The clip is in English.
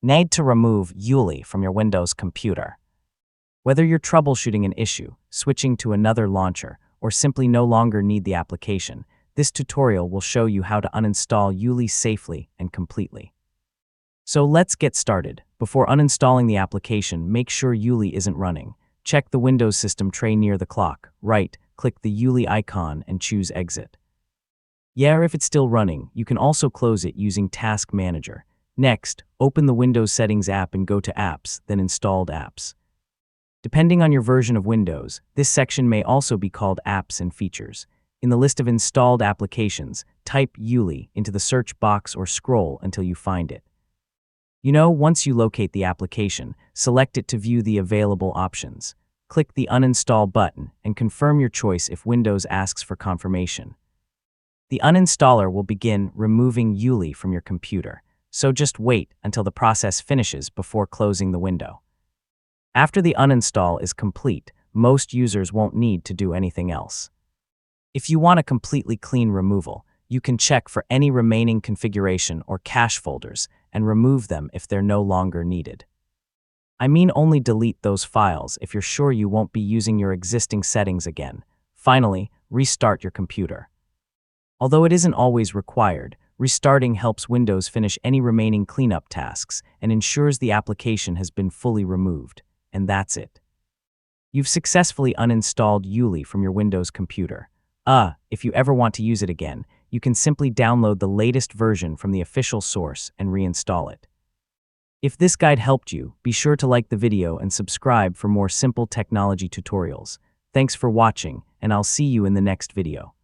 Need to remove ueli from your Windows computer. Whether you're troubleshooting an issue, switching to another launcher, or simply no longer need the application, this tutorial will show you how to uninstall ueli safely and completely. So let's get started. Before uninstalling the application, make sure ueli isn't running. Check the Windows system tray near the clock. Click the ueli icon and choose Exit. If it's still running, you can also close it using Task Manager. Next, open the Windows Settings app and go to Apps, then Installed Apps. Depending on your version of Windows, this section may also be called Apps and Features. In the list of installed applications, type ueli into the search box or scroll until you find it. Once you locate the application, select it to view the available options. Click the Uninstall button and confirm your choice if Windows asks for confirmation. The uninstaller will begin removing ueli from your computer, so just wait until the process finishes before closing the window. After the uninstall is complete, most users won't need to do anything else. If you want a completely clean removal, you can check for any remaining configuration or cache folders and remove them if they're no longer needed. I mean only delete those files if you're sure you won't be using your existing settings again. Finally, restart your computer. Although it isn't always required, restarting helps Windows finish any remaining cleanup tasks and ensures the application has been fully removed. And that's it. You've successfully uninstalled ueli from your Windows computer. If you ever want to use it again, you can simply download the latest version from the official source and reinstall it. If this guide helped you, be sure to like the video and subscribe for more simple technology tutorials. Thanks for watching, and I'll see you in the next video.